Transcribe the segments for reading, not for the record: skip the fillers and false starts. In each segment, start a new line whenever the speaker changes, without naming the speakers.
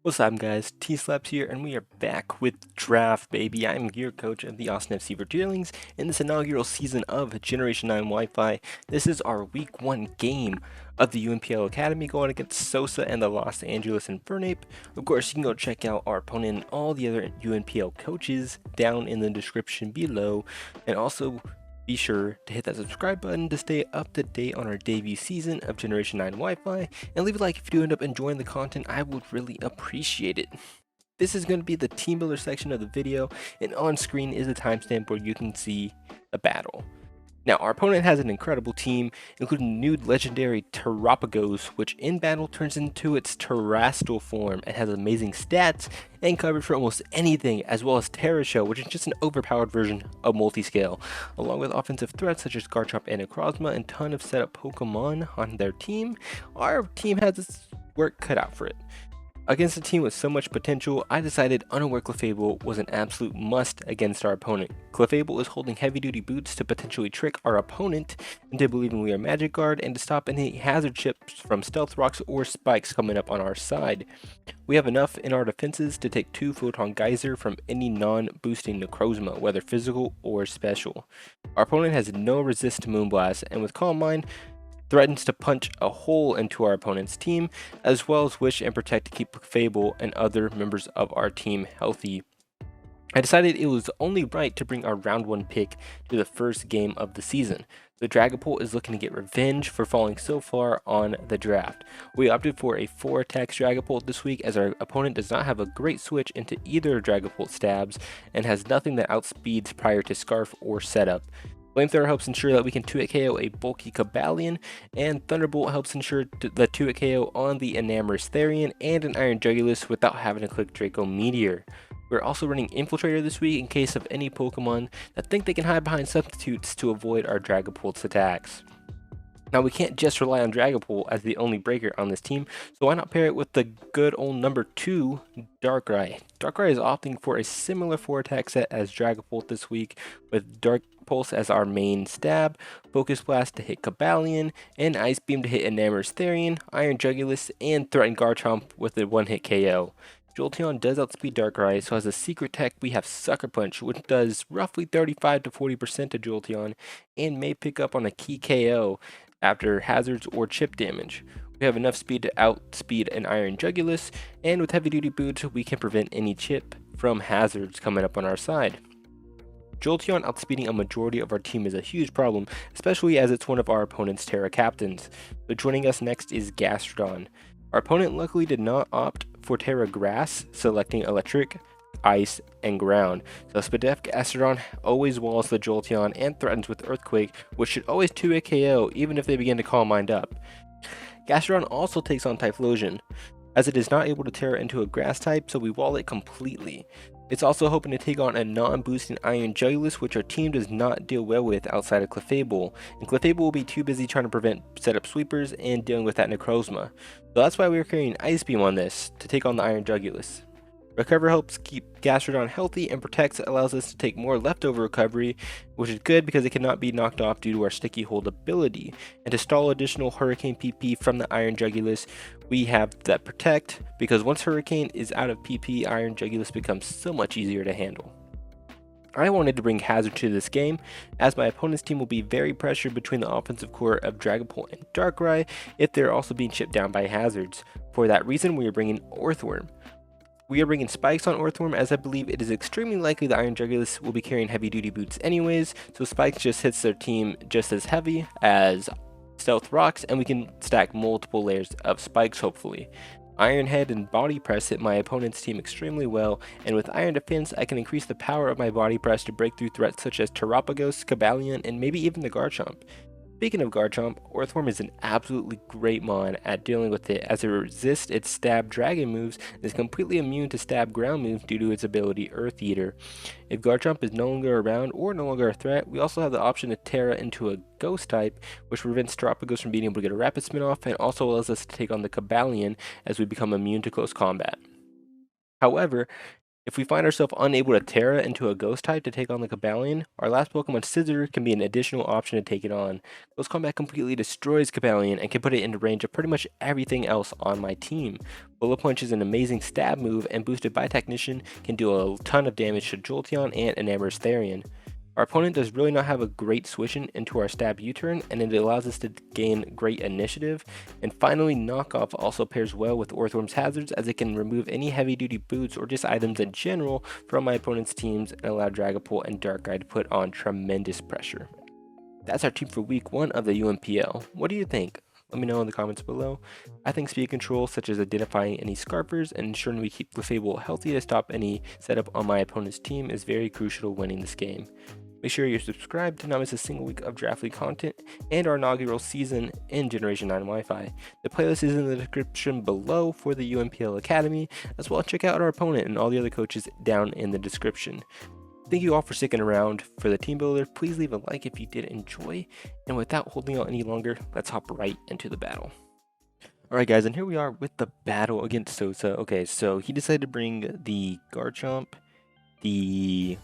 What's up, guys? TSlaps here, and we are back with Draft, baby. I'm your coach of the Austin FC Verdeerlings in this inaugural season of Generation 9 Wi-Fi. This is our Week 1 game of the UNPL Academy going against Sosa and the Los Angeles Infernape. Of course, you can go check out our opponent and all the other UNPL coaches down in the description below, and also be sure to hit that subscribe button to stay up to date on our debut season of Generation 9 Wi-Fi, and leave a like if you do end up enjoying the content. I would really appreciate it. This is going to be the team builder section of the video, and on screen is a timestamp where you can see the battle. Now, our opponent has an incredible team, including new legendary Terrapagos, which in battle turns into its terrestrial form and has amazing stats and coverage for almost anything, as well as Terrashow, which is just an overpowered version of Multiscale, along with offensive threats such as Garchomp and Necrozma and ton of setup Pokemon on their team. Our team has its work cut out for it. Against a team with so much potential, I decided Unaware Clefable was an absolute must against our opponent. Clefable is holding heavy-duty boots to potentially trick our opponent into believing we are Magic Guard and to stop any hazard chips from Stealth Rocks or Spikes coming up on our side. We have enough in our defenses to take 2 Photon Geyser from any non-boosting Necrozma, whether physical or special. Our opponent has no resist to Moonblast, and with Calm Mind, threatens to punch a hole into our opponent's team, as well as wish and protect to keep Fable and other members of our team healthy. I decided it was only right to bring our round 1 pick to the first game of the season. The Dragapult is looking to get revenge for falling so far on the draft. We opted for a 4 attacks Dragapult this week, as our opponent does not have a great switch into either Dragapult stabs and has nothing that outspeeds prior to Scarf or setup. Flamethrower helps ensure that we can 2-hit KO a bulky Cobalion, and Thunderbolt helps ensure the 2-hit KO on the Enamorous Therian and an Iron Jugulus without having to click Draco Meteor. We're also running Infiltrator this week in case of any Pokemon that think they can hide behind substitutes to avoid our Dragapult's attacks. Now, we can't just rely on Dragapult as the only breaker on this team, so why not pair it with the good old number 2, Darkrai. Darkrai is opting for a similar 4 attack set as Dragapult this week, with Dark Pulse as our main stab, Focus Blast to hit Cobalion, and Ice Beam to hit Enamorous Therian, Iron Jugulus, and threaten Garchomp with a 1-hit KO. Jolteon does outspeed Darkrai, so as a secret tech we have Sucker Punch, which does roughly 35 to 40% to Jolteon, and may pick up on a key KO after hazards or chip damage. We have enough speed to outspeed an Iron Jugulus, and with heavy duty boots we can prevent any chip from hazards coming up on our side. Jolteon outspeeding a majority of our team is a huge problem, especially as it's one of our opponent's Terra captains. So joining us next is Gastrodon. Our opponent luckily did not opt for Terra Grass, selecting Electric, Ice, and Ground. So Spadef Gastrodon always walls the Jolteon and threatens with Earthquake, which should always 2-hit KO even if they begin to Calm Mind up. Gastrodon also takes on Typhlosion, as it is not able to Terra into a Grass type, so we wall it completely. It's also hoping to take on a non-boosting Iron Jugulus, which our team does not deal well with outside of Clefable, and Clefable will be too busy trying to prevent setup sweepers and dealing with that Necrozma. So that's why we are carrying Ice Beam on this, to take on the Iron Jugulus. Recover helps keep Gastrodon healthy, and Protects allows us to take more leftover recovery, which is good because it cannot be knocked off due to our Sticky Hold ability. And to stall additional Hurricane PP from the Iron Jugulus, we have that Protect, because once Hurricane is out of PP, Iron Jugulus becomes so much easier to handle. I wanted to bring Hazard to this game, as my opponent's team will be very pressured between the offensive core of Dragapult and Darkrai if they're also being chipped down by hazards. For that reason, we are bringing Earthworm. We are bringing Spikes on Earthworm, as I believe it is extremely likely the Iron Jugulus will be carrying heavy duty boots anyways, so Spikes just hits their team just as heavy as Stealth Rocks, and we can stack multiple layers of Spikes hopefully. Iron Head and Body Press hit my opponent's team extremely well, and with Iron Defense I can increase the power of my Body Press to break through threats such as Terrapagos, Cobalion, and maybe even the Garchomp. Speaking of Garchomp, Earthworm is an absolutely great mon at dealing with it, as it resists its stab dragon moves and is completely immune to stab ground moves due to its ability Earth Eater. If Garchomp is no longer around or no longer a threat, we also have the option to Terra into a Ghost type, which prevents Terrapagos from being able to get a Rapid Spin off and also allows us to take on the Cobalion as we become immune to close combat. However, If we find ourselves unable to Terra into a Ghost type to take on the Cobalion, our last Pokemon Scizor can be an additional option to take it on. Ghost Combat completely destroys Cobalion and can put it into range of pretty much everything else on my team. Bullet Punch is an amazing stab move, and boosted by Technician can do a ton of damage to Jolteon and Enamorous Therian. Our opponent does really not have a great switch into our stab U-turn, and it allows us to gain great initiative. And finally, Knockoff also pairs well with Orthworm's Hazards, as it can remove any heavy-duty boots or just items in general from my opponent's teams and allow Dragapult and Darkrai to put on tremendous pressure. That's our team for week 1 of the UNPL. What do you think? Let me know in the comments below. I think speed control, such as identifying any Scarpers and ensuring we keep Clefable healthy to stop any setup on my opponent's team, is very crucial to winning this game. Make sure you're subscribed to not miss a single week of Draft League content and our inaugural season in Generation 9 Wi-Fi. The playlist is in the description below for the UNPL Academy, as well as check out our opponent and all the other coaches down in the description. Thank you all for sticking around for the team builder. Please leave a like if you did enjoy, and without holding out any longer, let's hop right into the battle. Alright guys, and here we are with the battle against Sosa. Okay, so he decided to bring the Garchomp, the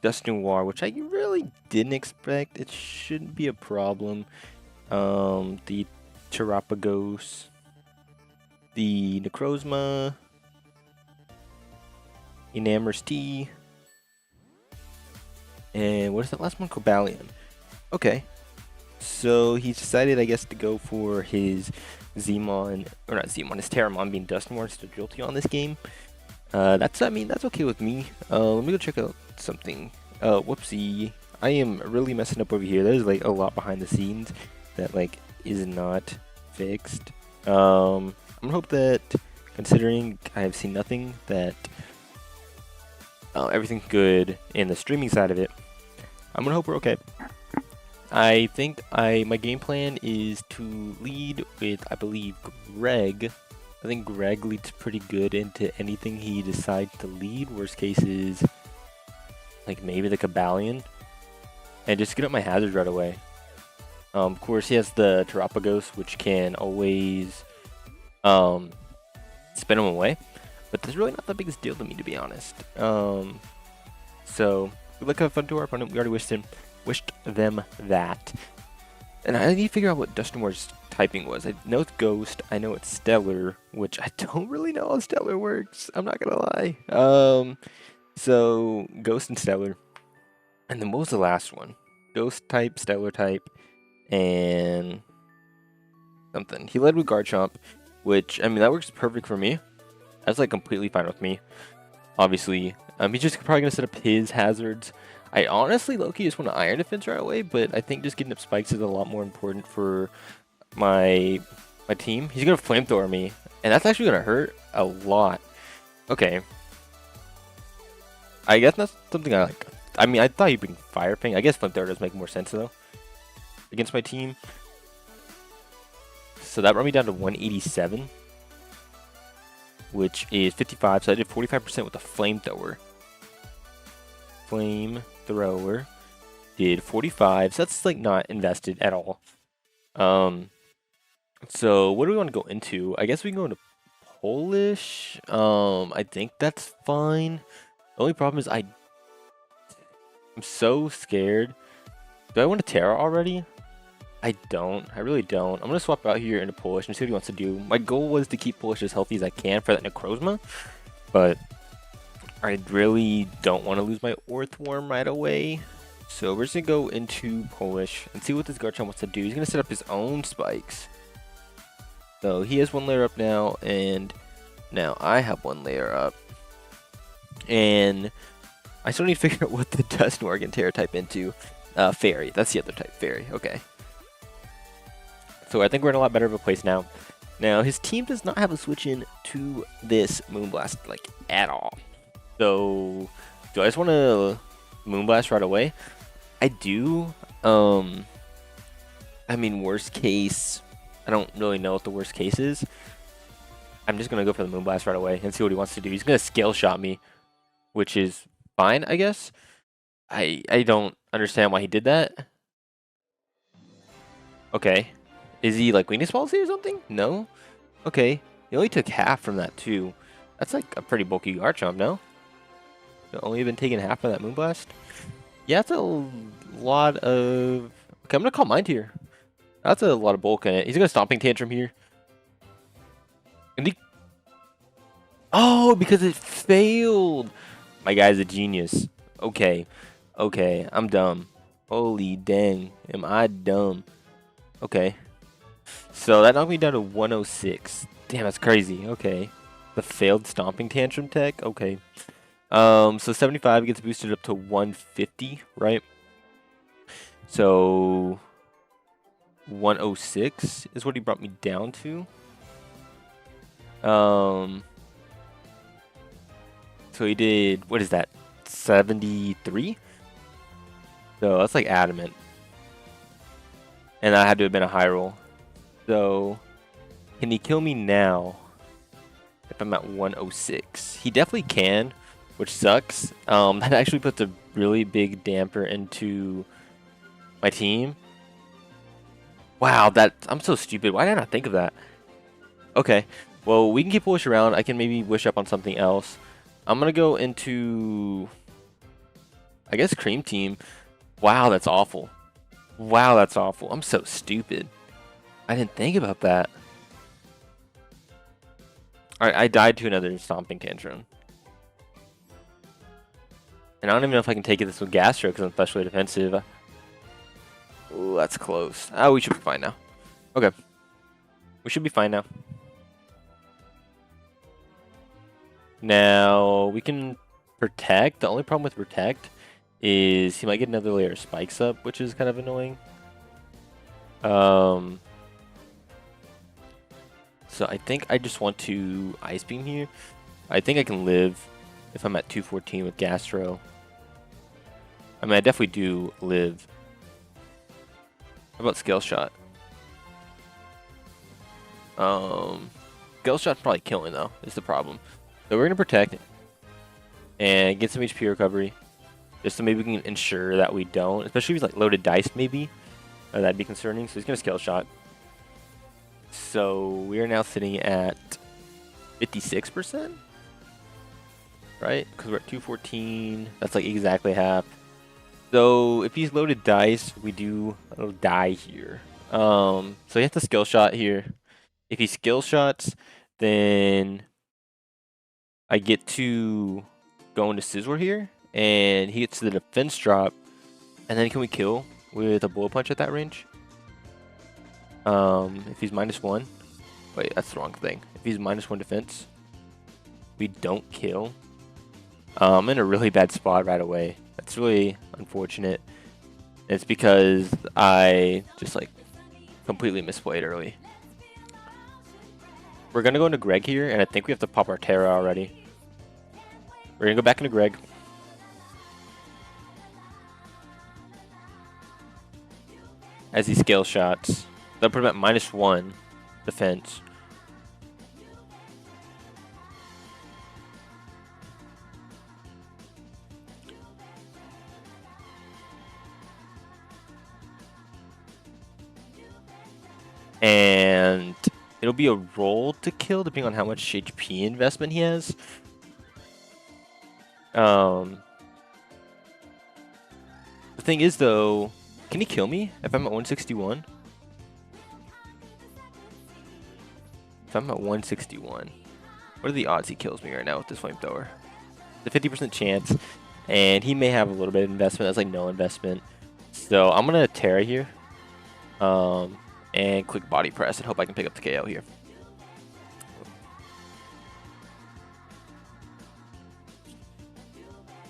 Dusknoir, which I really didn't expect. It shouldn't be a problem. The Terapagos, the Necrozma, Enamorous T, and what is that last one? Cobalion. Okay, so he's decided, I guess, to go for his Zmon, or not Zmon, his Terramon being Dusknoir instead of Jolteon this game. That's okay with me. Let me go check out something. Whoopsie. I am really messing up over here. There's like a lot behind the scenes that like is not fixed. I'm gonna hope that, considering I have seen nothing, that everything's good in the streaming side of it. I'm gonna hope we're okay. I think my game plan is to lead with, I believe, Greg. I think Greg leads pretty good into anything he decides to lead. Worst case is like maybe the Cobalion, and just get up my hazards right away. Of course, he has the Terapagos, which can always spin him away, but that's really not the biggest deal to me, to be honest. So good luck, have fun to our opponent. We already wished them that. And I need to figure out what Dusknoir's typing was. I know it's Ghost, I know it's Stellar, which I don't really know how Stellar works, I'm not gonna lie. So Ghost and Stellar. And then what was the last one? Ghost type, Stellar type, and something. He led with Garchomp, which, I mean, that works perfect for me. That's like completely fine with me. Obviously, he's just probably gonna set up his hazards. I honestly, low-key, just want to Iron Defense right away, but I think just getting up spikes is a lot more important for my team. He's gonna Flamethrower me, and that's actually gonna hurt a lot. Okay. I guess that's something I like. I mean, I thought he'd bring Fire Ping. I guess Flamethrower does make more sense though against my team. So that brought me down to 187, which is 55. So I did 45% with the Flamethrower. Flamethrower did 45. So that's like not invested at all. So what do we want to go into? I guess we can go into Polish. I think that's fine. The only problem is I'm so scared. Do I want to Terra already? I don't. I really don't. I'm going to swap out here into Polish and see what he wants to do. My goal was to keep Polish as healthy as I can for that Necrozma, but I really don't want to lose my Orthworm right away. So we're just going to go into Polish and see what this Garchomp wants to do. He's going to set up his own spikes. So he has one layer up now, and now I have one layer up. And I still need to figure out what the Dusknoir can Terra type into. Fairy. That's the other type. Fairy. Okay. So I think we're in a lot better of a place now. Now, his team does not have a switch in to this Moonblast, like, at all. So, do I just want to Moonblast right away? I do. I mean, worst case, I don't really know what the worst case is. I'm just going to go for the Moonblast right away and see what he wants to do. He's going to Scale Shot me, which is fine, I guess. I don't understand why he did that. Okay. Is he like weakness policy or something? No? Okay. He only took half from that too. That's like a pretty bulky Garchomp, no? Only been taking half of that Moonblast. Yeah, that's a lot of... Okay, I'm gonna call Mind here. That's a lot of bulk in it. He's gonna Stomping Tantrum here. And he... Oh, because it failed! My guy's a genius. Okay. Okay, I'm dumb. Holy dang. Am I dumb? Okay. So that knocked me down to 106. Damn, that's crazy. Okay. The failed Stomping Tantrum tech? Okay. So 75 gets boosted up to 150, right? So 106 is what he brought me down to. So he did, what is that? 73? So that's like adamant. And that had to have been a high roll. So can he kill me now if I'm at 106? He definitely can, which sucks. That actually puts a really big damper into my team. Wow, I'm so stupid. Why did I not think of that? Okay, well, we can keep wish around. I can maybe wish up on something else. I'm gonna go into, I guess, Cream Team. Wow, that's awful. Wow, that's awful. I'm so stupid. I didn't think about that. Alright, I died to another Stomping Tantrum. And I don't even know if I can take this with Gastro because I'm especially defensive. Ooh, that's close. Oh, we should be fine now. Okay. We should be fine now. Now, we can Protect. The only problem with Protect is he might get another layer of spikes up, which is kind of annoying. So I think I just want to Ice Beam here. I think I can live if I'm at 214 with Gastro. I mean, I definitely do live. How about Scale Shot? Scale Shot's probably killing though, is the problem. So we're gonna Protect and get some HP recovery, just so maybe we can ensure that we don't, especially if he's like loaded dice maybe. That'd be concerning. So he's gonna Scale Shot. So we are now sitting at 56%, right? Because we're at 214. That's like exactly half. So if he's loaded dice, we do die here. So he has to Skill Shot here. If he Skill Shots, then I get to go into Sizzler here, and he gets to the defense drop, and then can we kill with a Bullet Punch at that range? If he's -1, wait, that's the wrong thing. If he's -1 defense, we don't kill. I'm in a really bad spot right away. That's really unfortunate. It's because I just like completely misplayed early. We're gonna go into Greg here, and I think we have to pop our Terra already. We're gonna go back into Greg. As he Scale Shots. That'll put him at -1 defense. And it'll be a roll to kill depending on how much HP investment he has. The thing is though, can he kill me if I'm at 161? If I'm at 161, what are the odds he kills me right now with this flamethrower? The 50% chance, and he may have a little bit of investment. That's like no investment. So I'm gonna Terra here, and click Body Press and hope I can pick up the KO here.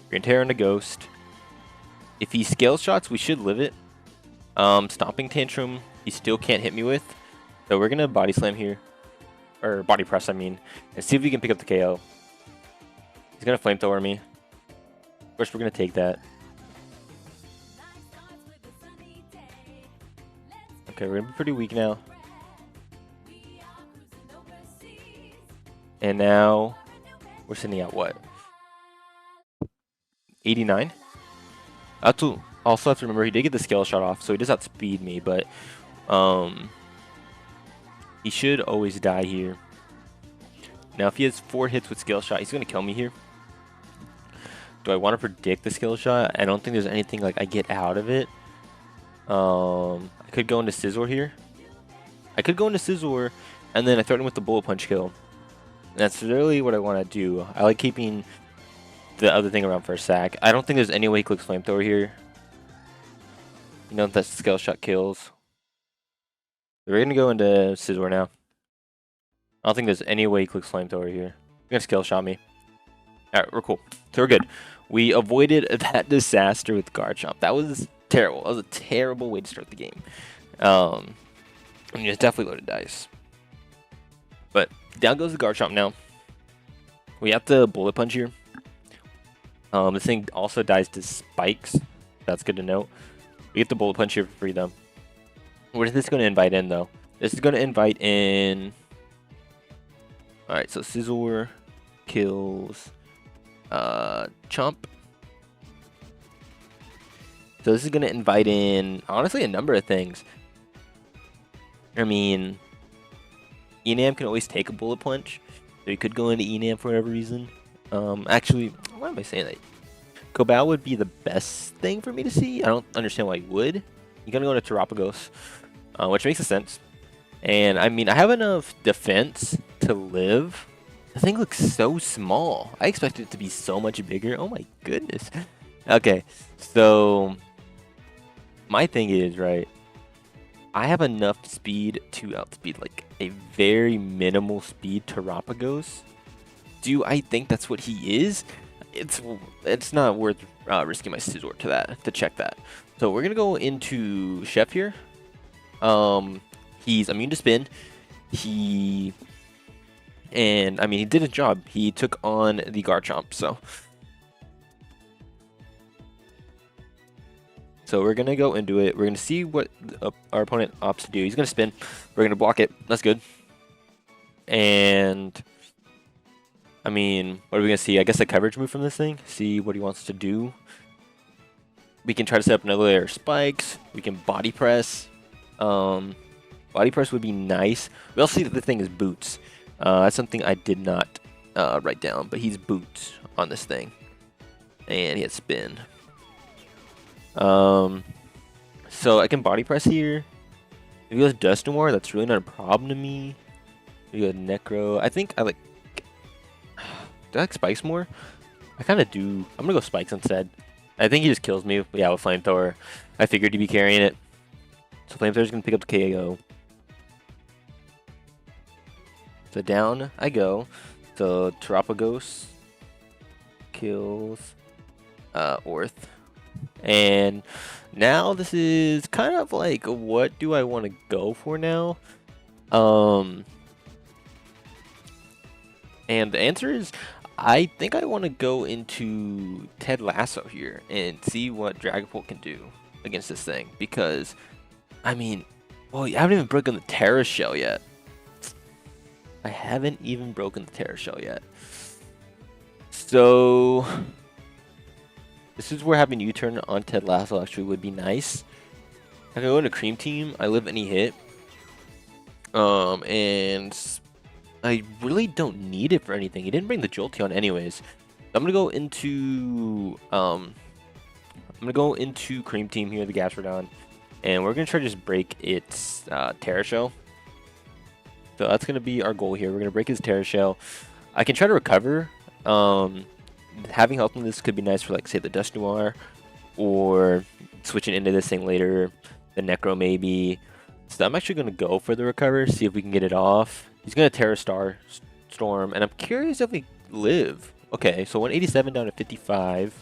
We're gonna Terra into Ghost. If he Scale Shots, we should live it. Stomping Tantrum, he still can't hit me with. So we're gonna Body Slam here. Or Body Press, I mean. And see if we can pick up the KO. He's gonna Flamethrower me. Of course, we're gonna take that. Okay, we're gonna be pretty weak now. And now, we're sitting at what? 89? Also have to remember, he did get the Scale Shot off, so he does outspeed me, but he should always die here. Now, if he has 4 hits with Scale Shot, he's going to kill me here. Do I want to predict the skill shot? I don't think there's anything like I get out of it. I could go into Scizor here. I could go into Scizor, and then I threaten with the Bullet Punch kill. That's really what I want to do. I like keeping the other thing around for a sack. I don't think there's any way he clicks Flamethrower here. You know, that skill shot kills. We're going to go into Scizor now. I don't think there's any way he clicks Flamethrower here. He's going to skill shot me. Alright, we're cool. So we're good. We avoided that disaster with Garchomp. That was terrible. That was a terrible way to start the game. I mean, it's definitely loaded dice. But down goes the Garchomp now. We have the Bullet Punch here. This thing also dies to spikes. That's good to note. We get the Bullet Punch here for free, though. What is this going to invite in, though? This is going to invite in... Alright, so Scizor kills Chomp. So this is going to invite in, honestly, a number of things. I mean, Enam can always take a Bullet Punch. So you could go into Enam for whatever reason. Actually, why am I saying that? Cobal would be the best thing for me to see. I don't understand why you would. You're going to go into Terapagos, which makes sense. And, I mean, I have enough defense to live. The thing looks so small. I expected it to be so much bigger. Oh, my goodness. Okay, so my thing is, right, I have enough speed to outspeed, like, a very minimal speed Terapagos. Do I think that's what he is? It's not worth risking my Scizor to check that. So we're gonna go into Chef here. He's immune to spin. And I mean, he did his job. He took on the Garchomp. So we're gonna go into it. We're gonna see what our opponent opts to do. He's gonna spin. We're gonna block it. That's good. And I mean, what are we going to see? I guess a coverage move from this thing. See what he wants to do. We can try to set up another layer of spikes. We can body press. Body press would be nice. We also see that the thing is boots. That's something I did not write down, but he's boots on this thing. And he has spin. So I can body press here. If he goes Dusknoir, that's really not a problem to me. If he goes Necro, I think I like... Do I like Spikes more? I kind of do. I'm going to go Spikes instead. I think he just kills me. Yeah, with Flamethrower. I figured he'd be carrying it. So Flamethrower's going to pick up the KO. So down I go. So Terapagos kills Orth. And now this is kind of like, what do I want to go for now? And the answer is, I think I want to go into Ted Lasso here and see what Dragapult can do against this thing. Because, I mean, well, I haven't even broken the Terra Shell yet. I haven't even broken the Terra Shell yet. So, this is where having U-turn on Ted Lasso actually would be nice. I can go into Cream Team. I live any hit. And I really don't need it for anything. He didn't bring the Jolteon anyways. I'm gonna go into Cream Team here, the Gastrodon, and we're gonna try to just break its Terra Shell. So that's gonna be our goal here. We're gonna break his Terra Shell. I can try to recover. Having health in this could be nice for, like, say, the Dusknoir, or switching into this thing later, the Necro maybe. So I'm actually gonna go for the recover, see if we can get it off. He's going to Terra Storm, and I'm curious if we live. Okay, so 187 down to 55.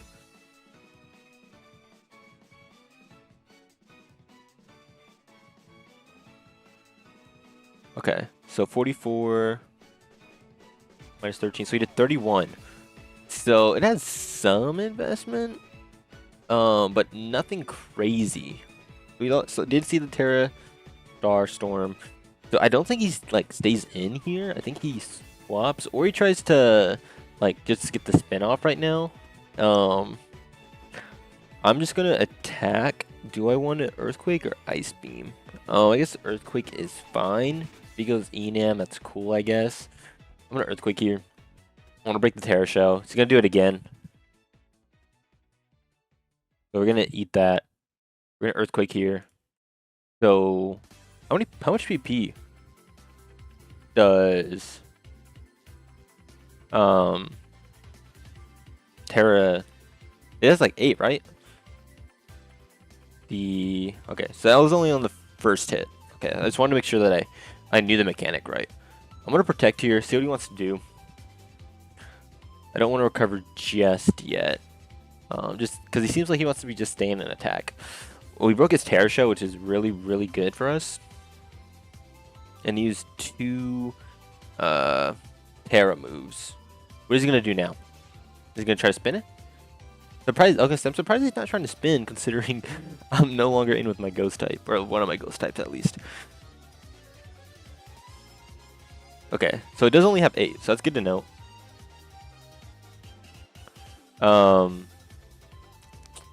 Okay, so 44 minus 13, so he did 31. So it has some investment, but nothing crazy. We did see the Terra Storm. So I don't think he's, like, stays in here. I think he swaps, or he tries to, like, just get the spin off right now. I'm just gonna attack. Do I want an Earthquake or Ice Beam? Oh, I guess Earthquake is fine. If he goes Enam, that's cool, I guess. I'm gonna Earthquake here. I want to break the Terra Shell. He's gonna do it again. So we're gonna eat that. We're gonna Earthquake here. So how much PP does Terra? It has like 8, right? Okay, so that was only on the first hit. Okay, I just wanted to make sure that I knew the mechanic right. I'm gonna protect here, see what he wants to do. I don't want to recover just yet. Just because he seems like he wants to be just staying in attack. Well, we broke his Terra Show, which is really, really good for us. And he used 2 Terra moves. What is he going to do now? Is he going to try to spin it? Okay, so I'm surprised he's not trying to spin, considering I'm no longer in with my ghost type. Or one of my ghost types, at least. Okay, so it does only have 8, so that's good to know.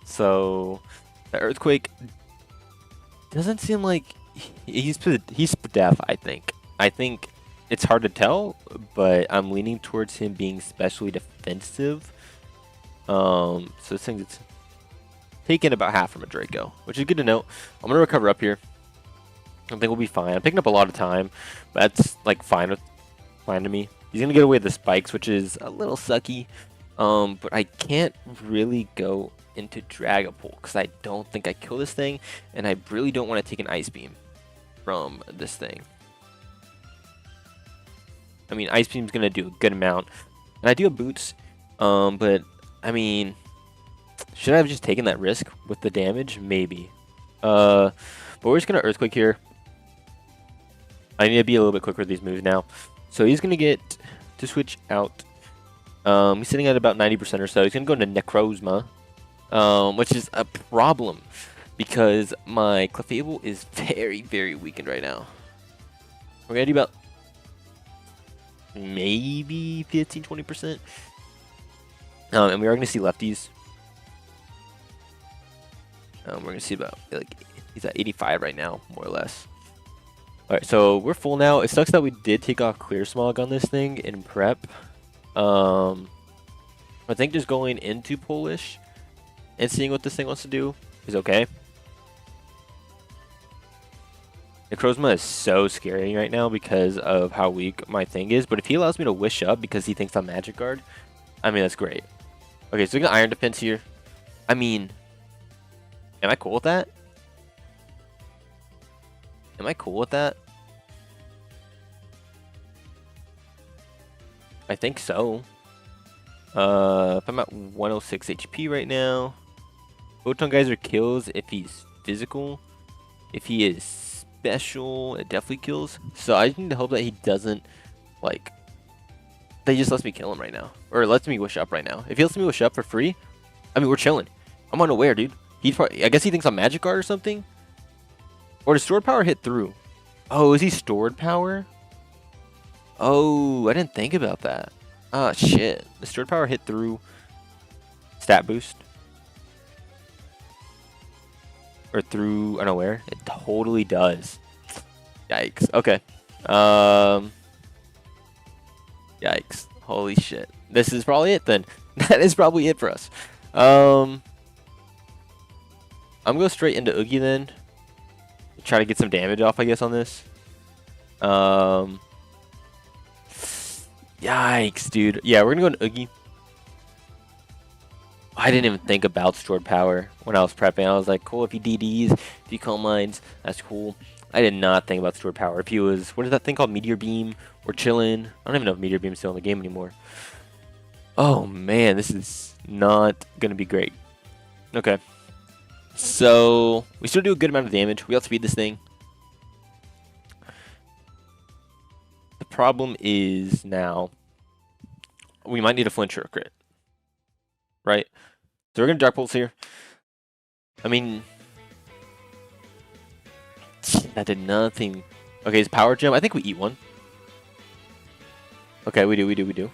So the Earthquake doesn't seem like he's deaf. I think it's hard to tell, but I'm leaning towards him being specially defensive. So this thing's taking about half from a Draco, which is good to know. I'm gonna recover up here. I think we'll be fine. I'm picking up a lot of time, but that's like fine to me. He's gonna get away with the spikes, which is a little sucky. But I can't really go into Dragapult because I don't think I kill this thing, and I really don't want to take an Ice Beam from this thing. I mean, Ice Beam's gonna do a good amount, and I do have Boots. But I mean, should I have just taken that risk with the damage? Maybe. But we're just gonna Earthquake here. I need to be a little bit quicker with these moves now. So he's gonna get to switch out. He's sitting at about 90% or so. He's gonna go into Necrozma, which is a problem because my Clefable is very, very weakened right now. We're gonna do about maybe 15-20%. And we are gonna see lefties. We're gonna see about like he's at 85 right now, more or less. All right, so we're full now. It sucks that we did take off Clear Smog on this thing in prep. I think just going into Polish and seeing what this thing wants to do is okay. Necrozma is so scary right now because of how weak my thing is. But if he allows me to wish up because he thinks I'm Magic Guard, I mean, that's great. Okay, so we got Iron Defense here. I mean, am I cool with that? Am I cool with that? I think so. If I'm at 106 HP right now. Photon Geyser kills if he's physical. If he is special, it definitely kills. So I just need to hope that he doesn't, like, that he just lets me kill him right now. Or lets me wish up right now. If he lets me wish up for free, I mean, we're chilling. I'm unaware, dude. He's probably, I guess he thinks I'm Magic Guard or something. Or does Stored Power hit through? Oh, is he Stored Power? Oh, I didn't think about that. Ah, shit. The Stored Power hit through Stat Boost. Or through Unaware. It totally does. Yikes. Okay. Yikes. Holy shit. This is probably it then. That is probably it for us. I'm going to go straight into Oogie then. Try to get some damage off, I guess, on this. Yikes, dude. Yeah, we're going to go into Oogie. I didn't even think about Stored Power when I was prepping. I was like, cool, if he DDs, if he Calm Minds, that's cool. I did not think about Stored Power. If he was, what is that thing called? Meteor Beam or Chillin'? I don't even know if Meteor Beam's still in the game anymore. Oh, man, this is not going to be great. Okay. So, we still do a good amount of damage. We outspeed this thing. The problem is now, we might need a flinch or a crit. Right? So we're going to Dark Pulse here. I mean, that did nothing. Okay, his Power Gem. I think we eat one. Okay, we do.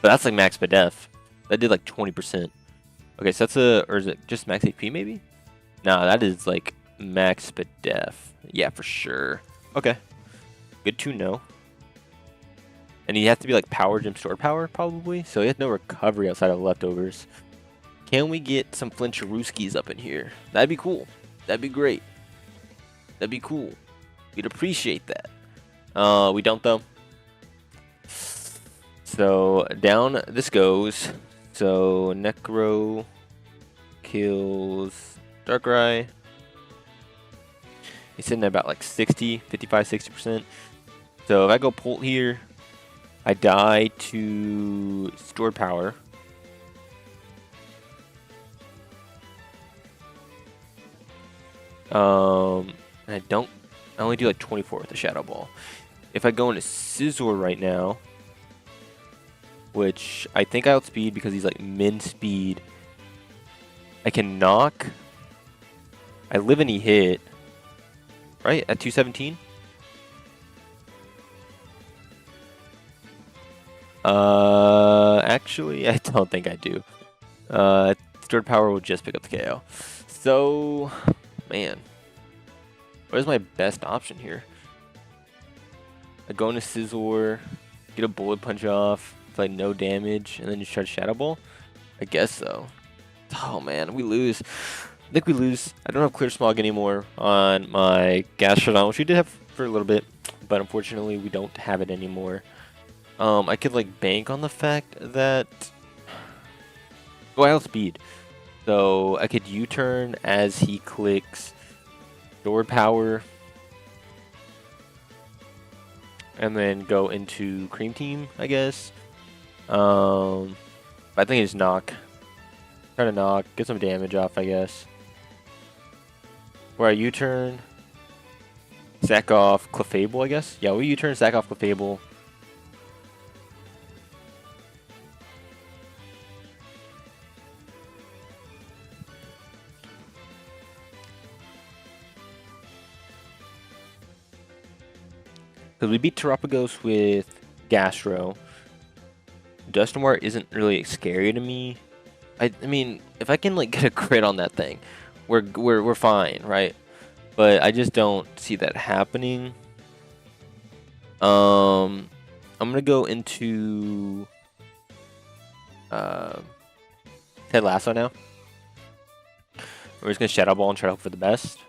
But that's like max def. That did like 20%. Okay, so that's or is it just max HP maybe? Nah, that is like max def. Yeah, for sure. Okay. Good to know. And he has to be like Power Gem Stored Power probably. So he has no recovery outside of leftovers. Can we get some Flincherooskies up in here? That'd be cool. That'd be great. That'd be cool. We'd appreciate that. We don't though. So down this goes. So Necro kills Darkrai. He's sitting at about like 60, 55, 60%. So if I go Pult here, I die to stored power. I only do like 24 with the Shadow Ball. If I go into Scizor right now, which I think I outspeed because he's like min speed, I can knock. I live and he hit, right, at 217? Actually, I don't think I do. Stored power will just pick up the KO. So, man, what is my best option here? I go into Scizor, get a Bullet Punch off, with like no damage, and then just try to Shadow Ball? I guess so. Oh man, we lose. I think we lose. I don't have Clear Smog anymore on my Gastrodon, which we did have for a little bit, but unfortunately we don't have it anymore. I could like bank on the fact that I outspeed. So I could U-turn as he clicks Stored Power and then go into Cream Team, I guess. But I think I just knock. Try to knock, get some damage off, I guess. Where I U-turn, sack off Clefable, I guess. Yeah, we U-turn, sack off Clefable. Because we beat Terapagos with Gastro. Dusknoir isn't really scary to me. I mean, if I can like get a crit on that thing, we're fine, right? But I just don't see that happening. I'm gonna go into Ted Lasso now. We're just gonna Shadow Ball and try to hope for the best.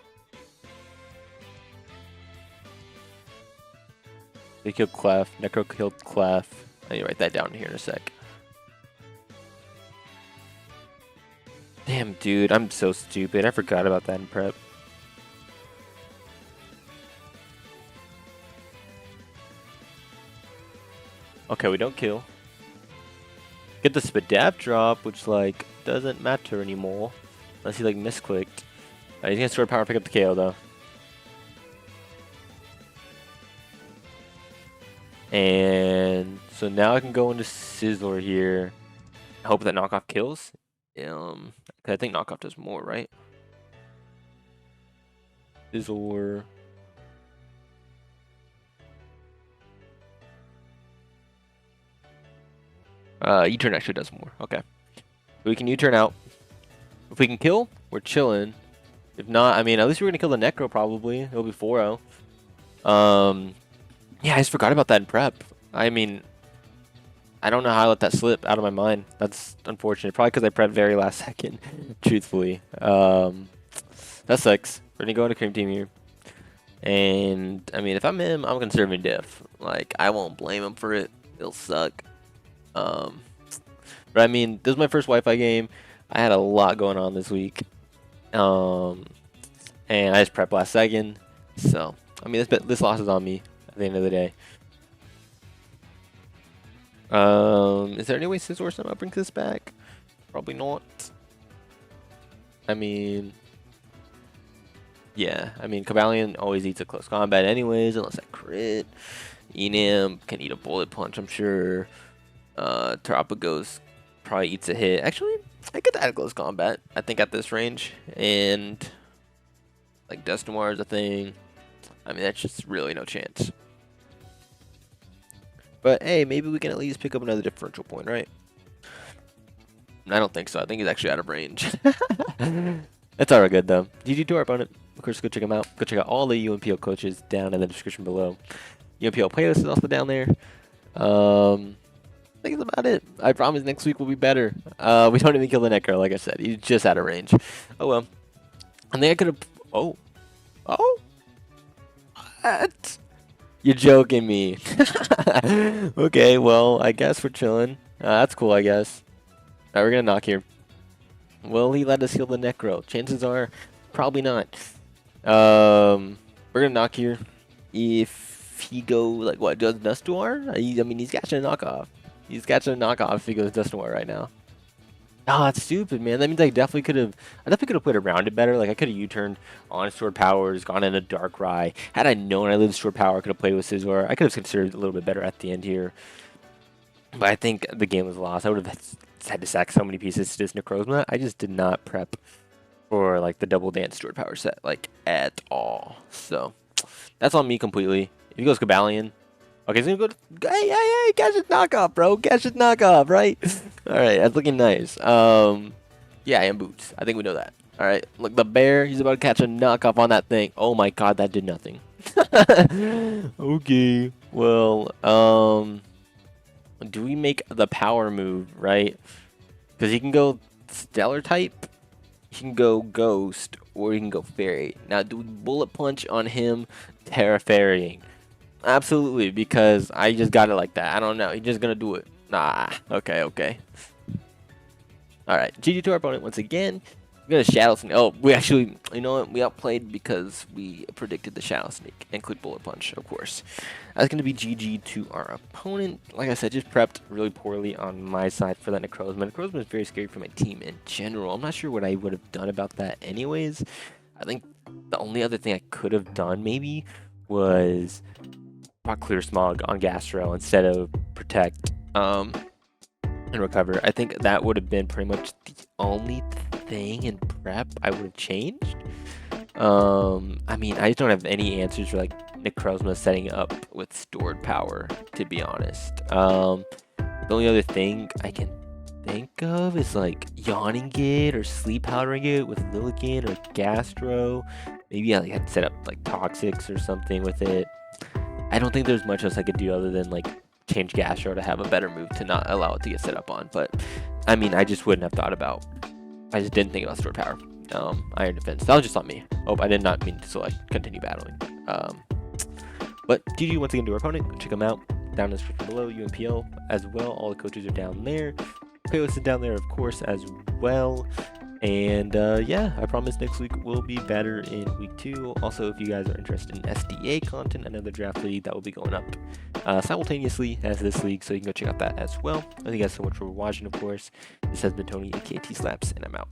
They killed Clef. Necro killed Clef. I need to write that down here in a sec. Damn, dude, I'm so stupid. I forgot about that in prep. Okay, we don't kill. Get the Spadaf drop, which, like, doesn't matter anymore. Unless he, like, misclicked. He's gonna Stored Power, pick up the KO, though. And so now I can go into Scizor here. I hope that knockoff kills. I think knockoff does more, right? Scizor. U-turn actually does more. Okay. We can U-turn out. If we can kill, we're chilling. If not, I mean, at least we're gonna kill the Necro probably. It'll be 4-0. Yeah, I just forgot about that in prep. I mean, I don't know how I let that slip out of my mind. That's unfortunate. Probably because I prepped very last second, truthfully. That sucks. We're going to go into Cream Team here. And, I mean, if I'm him, I'm conserving diff. Like, I won't blame him for it. It'll suck. But, I mean, this is my first Wi-Fi game. I had a lot going on this week. And I just prepped last second. So, I mean, this loss is on me at the end of the day. Is there any way Scizor somehow brings this back? Probably not. I mean, yeah. I mean, Cobalion always eats a close combat anyways, unless I crit. Enam can eat a Bullet Punch, I'm sure. Terapagos probably eats a hit. Actually, I could add a close combat, I think, at this range. And, like, Dusknoir is a thing. I mean, that's just really no chance. But, hey, maybe we can at least pick up another differential point, right? I don't think so. I think he's actually out of range. That's all right, good, though. GG to our opponent. Of course, go check him out. Go check out all the UNPL coaches down in the description below. UNPL playlist is also down there. think that's about it. I promise next week will be better. We don't even kill the Necro, like I said. He's just out of range. Oh well. I think I could have. Oh. Oh. What? You're joking me. Okay, well, I guess we're chilling. That's cool, I guess. Alright, we're gonna knock here. Will he let us heal the Necro? Chances are, probably not. We're gonna knock here. If he go like what does Dust Noir? I mean, he's catching a knockoff. He's catching a knockoff if he goes Dust Noir right now. Oh, that's stupid, man. That means I definitely could have. I definitely could have played around it better. Like I could have U-turned on Stored Powers, gone into Darkrai. Had I known I lived Stored Power, I could have played with Scizor. I could have considered a little bit better at the end here. But I think the game was lost. I would have had to sack so many pieces to this Necrozma. I just did not prep for like the double dance Stored Power set like at all. So that's on me completely. If he goes Kabalion, okay, he's gonna go. Hey, catch his knockoff, bro. Catch his knockoff, right? All right, that's looking nice. Yeah, and boots. I think we know that. All right, look, the bear. He's about to catch a knockoff on that thing. Oh my god, that did nothing. Okay, well, do we make the power move, right? Because he can go stellar type, he can go ghost, or he can go fairy. Now, do we bullet punch on him Terra Fairying? Absolutely, because I just got it like that. I don't know. He's just gonna do it. Nah. Okay. Alright. GG to our opponent once again. We're gonna Shadow Sneak. Oh, we actually, you know what? We outplayed because we predicted the Shadow Sneak. Include Bullet Punch, of course. That's gonna be GG to our opponent. Like I said, just prepped really poorly on my side for that Necrozma. Necrozma is very scary for my team in general. I'm not sure what I would have done about that anyways. I think the only other thing I could have done maybe was Clear Smog on Gastro instead of Protect and Recover. I think that would have been pretty much the only thing in prep I would have changed. I mean, I just don't have any answers for like Necrozma setting up with Stored Power, to be honest. The only other thing I can think of is like Yawning it or Sleep Powdering it with Lilligant or Gastro. Maybe I had to set up like Toxics or something with it. I don't think there's much else I could do other than like change Gastro to have a better move to not allow it to get set up on. But I mean, I just wouldn't have thought about. I just didn't think about Stored Power. Iron Defense. That was just on me. Oh, I did not mean to select continue battling. But GG once again to our opponent. Go check them out down in the description below. UNPL as well. All the coaches are down there. Playlist is down there, of course, as well. And yeah, I promise next week will be better in week 2. Also, if you guys are interested in SDA content, another draft league that will be going up simultaneously as this league, so you can go check out that as well. Thank you guys so much for watching, of course. This has been Tony, aka TSlaps, and I'm out.